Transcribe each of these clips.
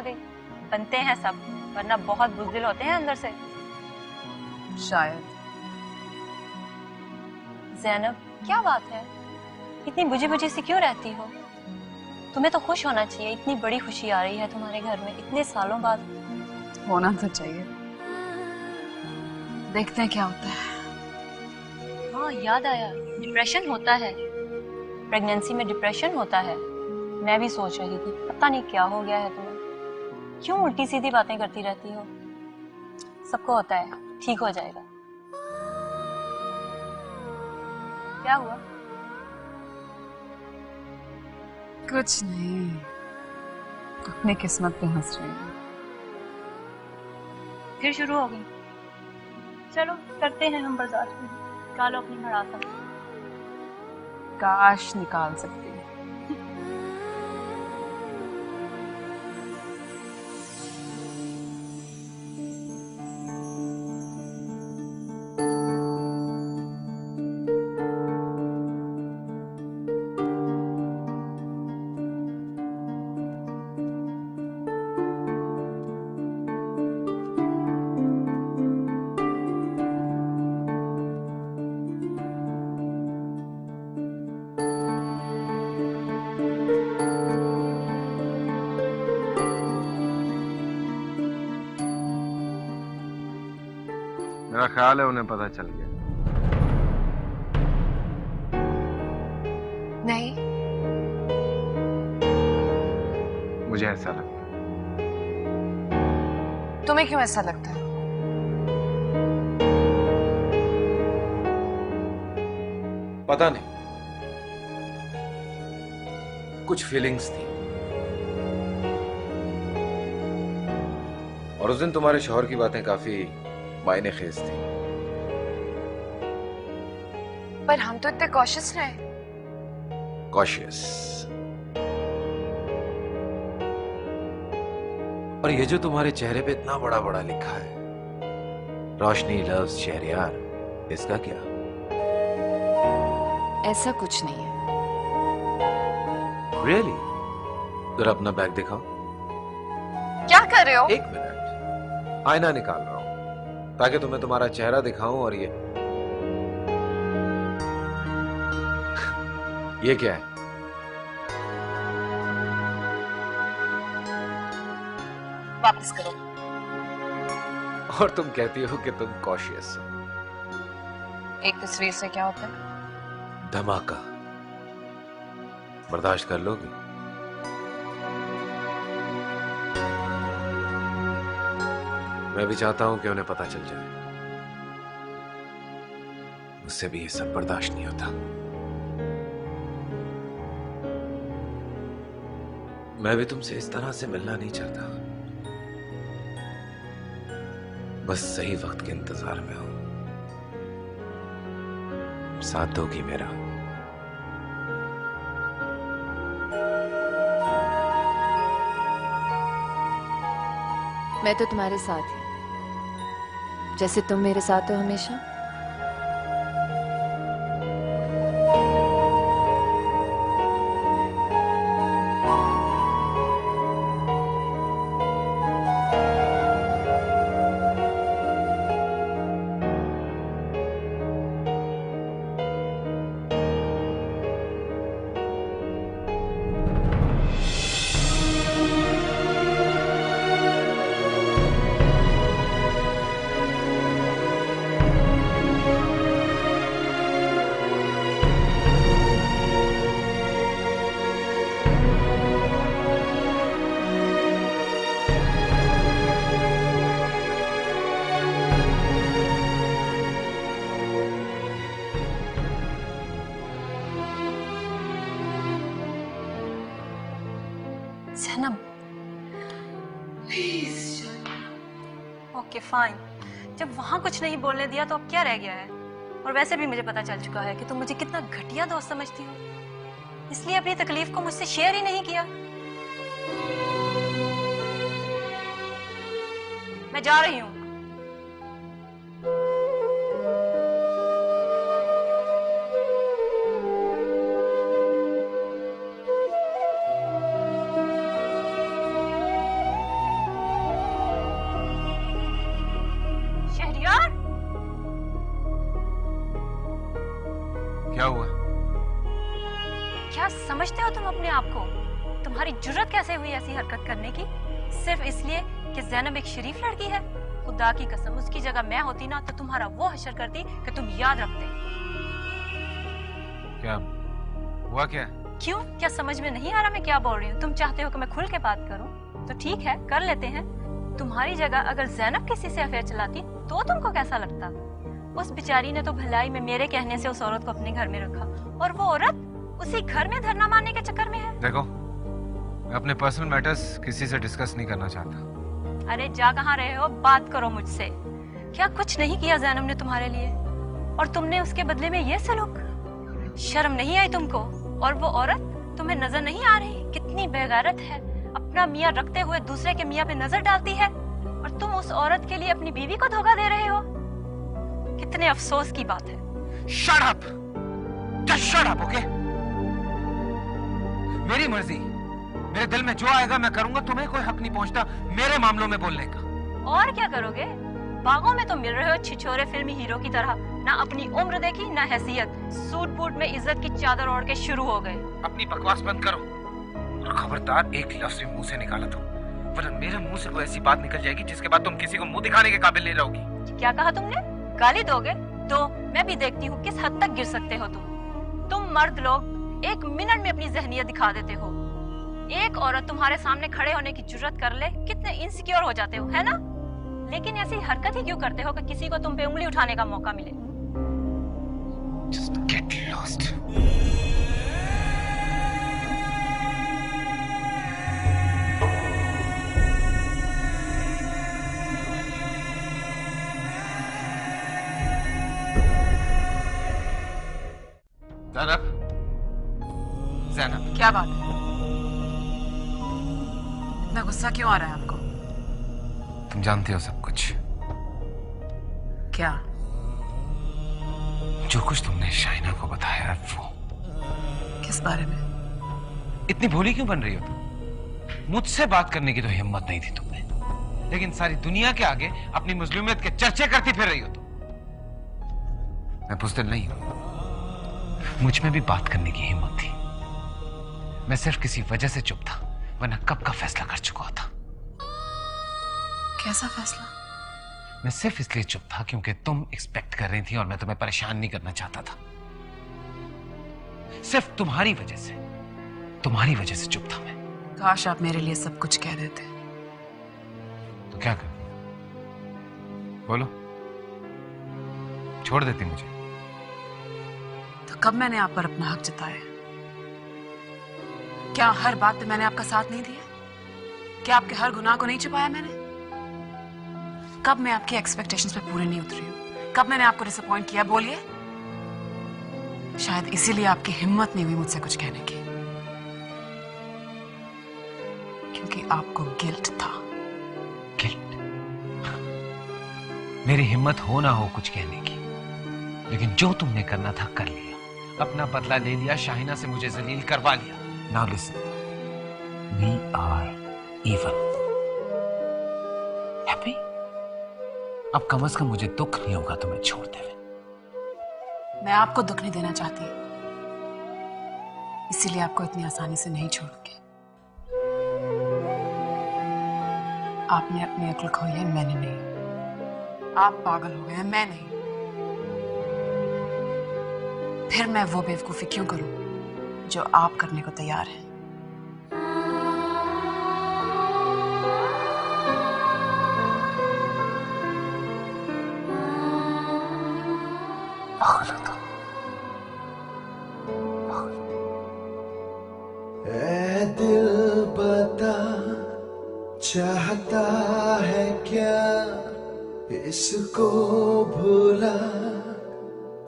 गई। बनते हैं सब, वरना बहुत बुज़दिल होते हैं अंदर से। शायद। ज़ैनब, क्या बात है, इतनी बुझी बुझी सी क्यों रहती हो? तुम्हें तो खुश होना चाहिए, इतनी बड़ी खुशी आ रही है तुम्हारे घर में इतने सालों बाद। होना तो चाहिए, देखते हैं क्या होता है। हाँ, याद आया, डिप्रेशन होता है, प्रेगनेंसी में डिप्रेशन होता है। मैं भी सोच रही थी, पता नहीं क्या हो गया है तुम्हें, क्यों उल्टी सीधी बातें करती रहती हो। सबको होता है, ठीक हो जाएगा। क्या हुआ? कुछ नहीं, अपनी किस्मत पे हंस रही हूँ। फिर शुरू हो गई। चलो करते हैं हम बर्दाश्त, निकालो अपनी भड़ास। काश निकाल सकती। मेरा ख्याल है उन्हें पता चल गया। नहीं, मुझे ऐसा लगता है। तुम्हें क्यों ऐसा लगता है? पता नहीं, कुछ फीलिंग्स थी। और उस दिन तुम्हारे शौहर की बातें काफी मायने खेज थी। पर हम तो इतने कॉशियस रहे। कॉशियस। और ये जो तुम्हारे चेहरे पे इतना बड़ा बड़ा लिखा है, रोशनी लव्स शहरयार, इसका क्या? ऐसा कुछ नहीं है। रियली? जरा अपना बैग दिखाओ। क्या कर रहे हो? एक मिनट, आईना निकाल रहा हूं ताकि तुम्हें तुम्हारा चेहरा दिखाऊं। और ये क्या है? वापस करो। और तुम कहती हो कि तुम कॉशियस हो। एक तस्वीर से क्या होता है? धमाका। बर्दाश्त कर लोगी? मैं भी चाहता हूं कि उन्हें पता चल जाए। मुझसे भी ये सब बर्दाश्त नहीं होता। मैं भी तुमसे इस तरह से मिलना नहीं चाहता, बस सही वक्त के इंतजार में हूं। साथ दोगी मेरा? मैं तो तुम्हारे साथ ही, जैसे तुम मेरे साथ हो हमेशा। Zainab, okay fine. जब वहां कुछ नहीं बोलने दिया तो अब क्या रह गया है? और वैसे भी मुझे पता चल चुका है कि तुम मुझे कितना घटिया दोस्त समझती हो, इसलिए अपनी तकलीफ को मुझसे शेयर ही नहीं किया। मैं जा रही हूँ। अपने आप को? तुम्हारी जुर्रत कैसे हुई ऐसी हरकत करने की, सिर्फ इसलिए कि ज़ैनब एक शरीफ लड़की है? खुदा की कसम, उसकी जगह मैं होती ना तो तुम्हारा वो हशर करती कि तुम याद रखते। क्या हुआ? क्या क्यों? क्या समझ में नहीं आ रहा मैं क्या बोल रही हूँ? तुम चाहते हो कि मैं खुल के बात करूँ तो ठीक है, कर लेते हैं। तुम्हारी जगह अगर ज़ैनब किसी से अफेयर चलाती तो तुमको कैसा लगता? उस बेचारी ने तो भलाई में मेरे कहने से उस औरत को अपने घर में रखा, और वो औरत उसी घर में धरना मारने के चक्कर में है। देखो, मैं अपने पर्सनल मैटर्स किसी से डिस्कस नहीं करना चाहता। अरे जा कहाँ रहे हो, बात करो मुझसे। क्या कुछ नहीं किया ज़ैनब ने तुम्हारे लिए, और तुमने उसके बदले में ये सलूक? शर्म नहीं आई तुमको? और वो औरत तुम्हें नजर नहीं आ रही? कितनी बेगैरत है, अपना मियाँ रखते हुए दूसरे के मियाँ पे नजर डालती है, और तुम उस औरत के लिए अपनी बीवी को धोखा दे रहे हो। कितने अफसोस की बात है। Shut up! Just shut up, okay? मेरी मर्जी, मेरे दिल में जो आएगा मैं करूंगा। तुम्हें कोई हक नहीं पहुंचता मेरे मामलों में बोलने का। और क्या करोगे? बागों में तो मिल रहे हो छिछोरे फिल्मी हीरो की तरह, ना अपनी उम्र देखी ना हैसियत, सूट बूट में इज्जत की चादर ओढ़ के शुरू हो गए। अपनी बकवास बंद करो, और खबरदार एक लफ्ज भी मुंह से निकाला तो, वरना मेरे मुंह से कोई ऐसी बात निकल जाएगी जिसके बाद तुम किसी को मुंह दिखाने के काबिल नहीं रहोगी। क्या कहा तुमने? गाली दोगे? तो मैं भी देखती हूँ किस हद तक गिर सकते हो तुम मर्द लोग एक मिनट में अपनी जहनियत दिखा देते हो। एक औरत तुम्हारे सामने खड़े होने की जुर्रत कर ले, कितने इनसिक्योर हो जाते हो, है ना? लेकिन ऐसी हरकत ही क्यों करते हो कि किसी को तुम पे उंगली उठाने का मौका मिले? Just get lost. Zainab, Zainab, क्या बात है? इतना गुस्सा क्यों आ रहा है आपको? तुम जानती हो सब कुछ। क्या? जो कुछ तुमने शाइना को बताया वो। किस बारे में? इतनी भोली क्यों बन रही हो तुम? मुझसे बात करने की तो हिम्मत नहीं थी तुम्हें, लेकिन सारी दुनिया के आगे अपनी मुस्लिमियत के चर्चे करती फिर रही हो तुम। मैं बुज़दिल नहीं हूं, मुझ में भी बात करने की हिम्मत थी। मैं सिर्फ किसी वजह से चुप था, वरना कब का फैसला कर चुका होता। कैसा फैसला? मैं सिर्फ इसलिए चुप था क्योंकि तुम एक्सपेक्ट कर रही थी और मैं तुम्हें परेशान नहीं करना चाहता था। सिर्फ तुम्हारी वजह से चुप था मैं। काश आप मेरे लिए सब कुछ कह देते। तो क्या कर? बोलो, छोड़ देती मुझे? तो कब मैंने आप पर अपना हक जताया? क्या हर बात पे मैंने आपका साथ नहीं दिया? क्या आपके हर गुनाह को नहीं छुपाया मैंने? कब मैं आपकी एक्सपेक्टेशंस पे पूरी नहीं उतरी हूं? कब मैंने आपको डिसअपॉइंट किया? बोलिए। शायद इसीलिए आपकी हिम्मत नहीं हुई मुझसे कुछ कहने की, क्योंकि आपको गिल्ट था। गिल्ट? मेरी हिम्मत हो ना हो कुछ कहने की, लेकिन जो तुमने करना था कर लिया। अपना बदला ले लिया, शाहिना से मुझे जलील करवा लिया। Now listen, we are even. Happy? अब कम से कम मुझे दुख नहीं होगा तुम्हें छोड़ते हुए। मैं आपको दुख नहीं देना चाहती, इसीलिए आपको इतनी आसानी से नहीं छोड़ूंगी। आपने अपनी अक्ल खोई है, मैंने नहीं। आप पागल हो गए हैं, मैं नहीं। फिर मैं वो बेवकूफी क्यों करूं जो आप करने को तैयार हैं? ऐ दिल बता, चाहता है क्या इसको भुला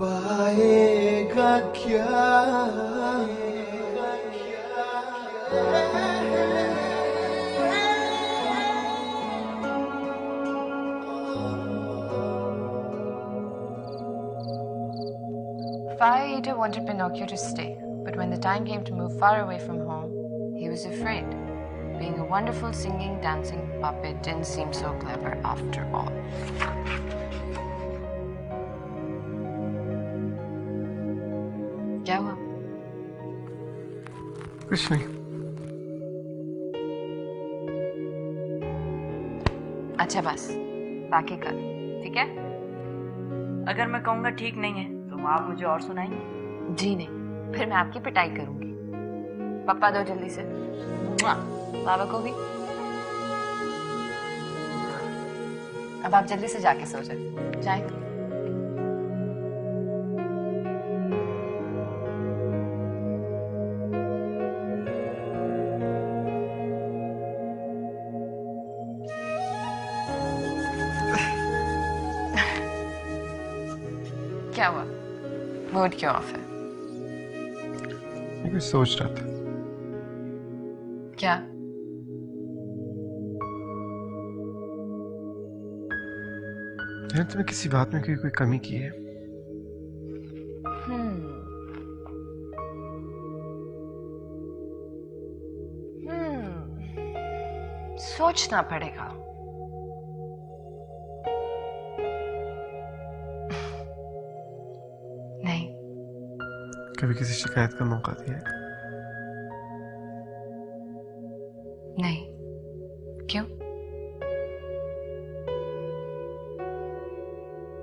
पाएगा क्या? Fire Eater wanted Pinocchio to stay, but when the time came to move far away from home, he was afraid. Being a wonderful singing, dancing puppet didn't seem so clever after all. क्या हुआ? कुछ नहीं। अच्छा बस, बाकी कल, ठीक है? अगर मैं कहूंगा ठीक नहीं है तो आप मुझे और सुनाएंगे? जी नहीं, फिर मैं आपकी पिटाई करूंगी। पप्पा दो जल्दी से। मुआ। बाबा को भी। अब आप जल्दी से जाके सो जाए। जाए। क्या हुआ? मूड क्यों ऑफ है? मैं कुछ सोच रहा था। क्या? यार तुमने किसी बात में कोई कमी की है? सोचना पड़ेगा। नहीं। कभी किसी शिकायत का मौका दिया है? नहीं। क्यों?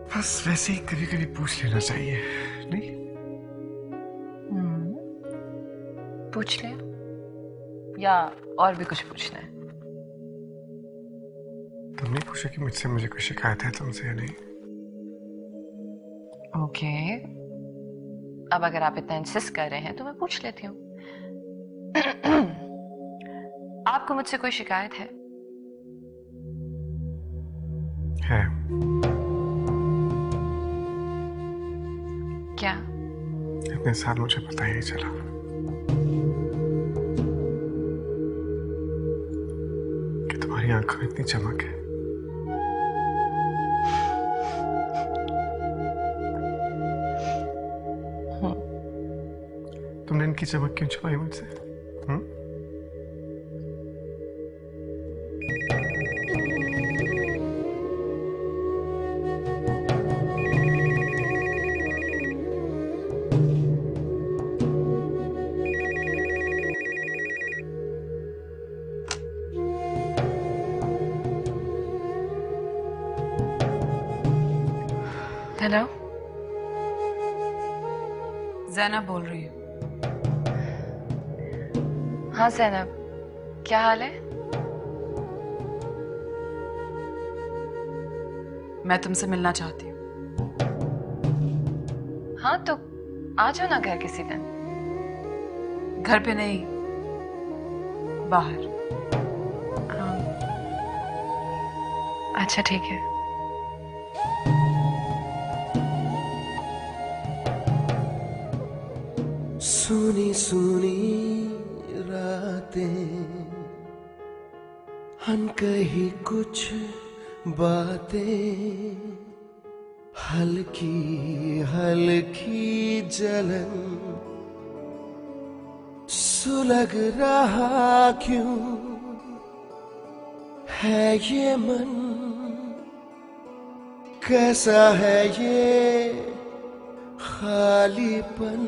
बस वैसे ही कभी कभी पूछ लेना चाहिए, नहीं? पूछ ले, या और भी कुछ पूछना है? तुमने पूछा कि मुझे कोई शिकायत है तुमसे या नहीं? ओके। अब अगर आप इतना इंसिस्ट कर रहे हैं तो मैं पूछ लेती हूँ। आपको मुझसे कोई शिकायत है? है। क्या? इतने साल मुझे पता ही नहीं चला। कि तुम्हारी आंखों में इतनी चमक है। तुमने इनकी चमक क्यों छुपाई मुझसे? हेलो, जैनब बोल रही हूँ। हाँ जैनब, क्या हाल है? मैं तुमसे मिलना चाहती हूँ। हाँ तो आ जाओ ना घर किसी दिन। घर पे नहीं, बाहर। हाँ। अच्छा ठीक है। सुनी सुनी रातें, अनकही कुछ बातें, हल्की हल्की जलन, सुलग रहा क्यों है ये मन, कैसा है ये खालीपन।